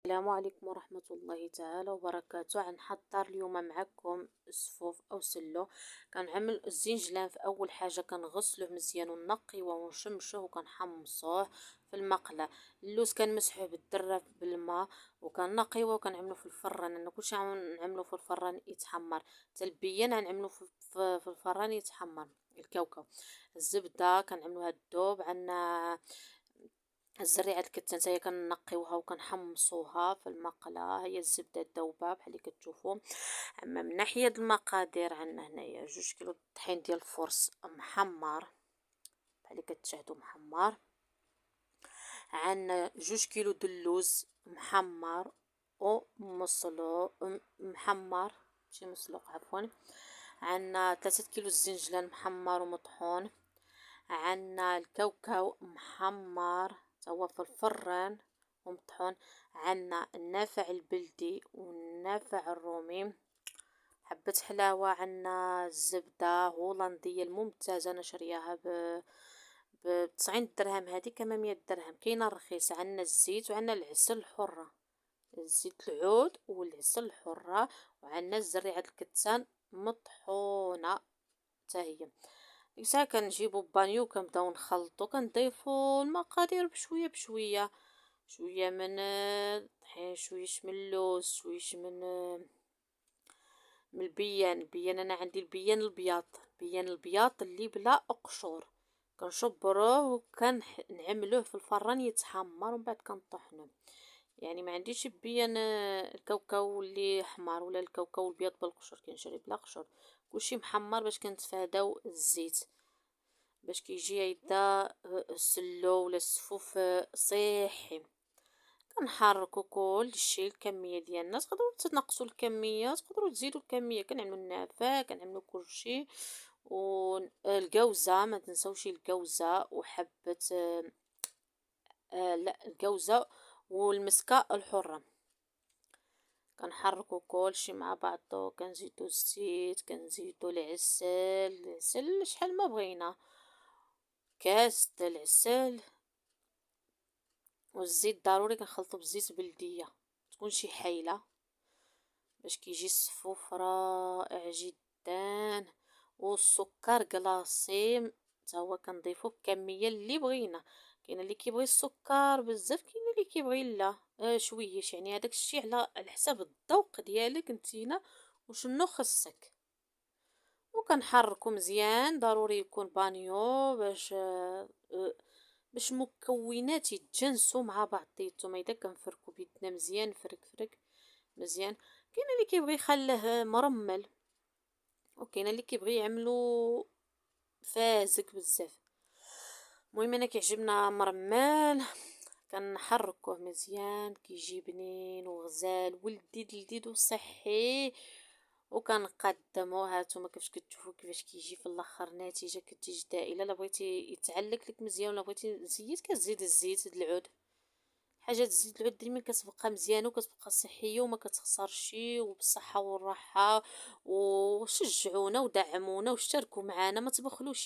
السلام عليكم ورحمة الله تعالى وبركاته. غنحضر اليوم معكم السفوف او سلو. كنعمل الزنجلان في اول حاجه كنغسلوه مزيان ونقيوه ونشمشوه وكنحمصوه في المقله. اللوز كنمسحوه بالدره بالماء وكنقيوه وكنعملوه في الفران. انا كلشي نعملو في الفران يتحمر. حتى البيان غنعملو في الفران يتحمر. الكاوكاو، الزبده كنعملوها الذوب. عندنا الزريعه الكتان حتى هي كنقيوها وكنحمصوها في المقله. هي الزبده الذوبه بحال اللي كتشوفوا. اما من ناحيه المقادير عندنا هنايا 2 كيلو الطحين ديال الفرص محمر بحال اللي كتشاهدوا محمر. عندنا 2 كيلو د اللوز محمر ومسلوق محمر ماشي مسلوق عفوا. عندنا 3 كيلو الزنجلان محمر ومطحون. عندنا الكاوكاو محمر هو في الفران ومطحون. عندنا النافع البلدي والنافع الرومي. حبة حلاوة. عندنا الزبدة هولندية الممتازة، انا شرياها ب 90 درهم، هذه كما 100 درهم. كاينه رخيصة. عندنا الزيت وعندنا العسل الحرة، الزيت العود والعسل الحرة. وعندنا زريعة الكتان مطحونة حتى هي. ديك الساعه كنجيبو بانيو كنبداو نخلطو كنضيفو المقادير بشويه بشويه. شويه من الطحين، شويش من اللوز، شويش من البيان انا عندي البيان الابيض، البيان الابيض اللي بلا قشور. كنشبروه وكنعملوه في الفران يتحمر ومن بعد كنطحنوه. يعني ما عنديش بيان الكاوكاو اللي احمر ولا الكاوكاو الابيض بالقشور، كنشري بلا قشور. كلشي محمر باش كنتفاداو الزيت، باش كيجي هيدا السلو ولا السفوف صحي. كنحركو كلشي الكميه ديالنا. تقدروا تنقصوا الكميه، تقدروا تزيدوا الكميه. كنعملوا النافع، كنعملوا كلشي. والجوزه ما تنساوش الجوزه وحبه لا الجوزه والمسكه الحره. كنحركو كلشي مع بعضو. كنزيدو الزيت، كنزيدو العسل شحال ما بغينا، كاس د العسل. والزيت ضروري كنخلطو بزيت بلديه تكون شي حايله باش كيجي السفوف رائع جدا. والسكر كلاصي حتى هو كنضيفوه بكميه اللي بغينا. كاين اللي كيبغي السكر بزاف، كاين اللي كيبغي لا شويش. يعني هذاك الشيء على حساب الذوق ديالك نتينا وشنو خصك. وكنحركو مزيان. ضروري يكون بانيو باش مكونات يتجانسوا مع بعضيتهم. اذا كنفركو بيدنا مزيان فرك مزيان. كاين اللي كيبغي يخليه مرمل، وكاين اللي كيبغي يعملو فازك بزاف. المهم انا كيعجبنا مرمل. كنحركوه مزيان كيجي بنين وغزال ولذيذ وصحي. وكنقدمو هانتوما كيفاش كتشوفوا كيفاش كيجي في الاخر نتيجه كتجي دائله. لا بغيتي يتعلق لك مزيان ولا بغيتي زيت كتزيد الزيت العود. حاجه تزيد العود ديما كتبقى مزيانه وكتبقى صحيه وما كتخسرش وبالصحه والراحه. وشجعونا ودعمونا واشتركوا معنا ما تبخلوش.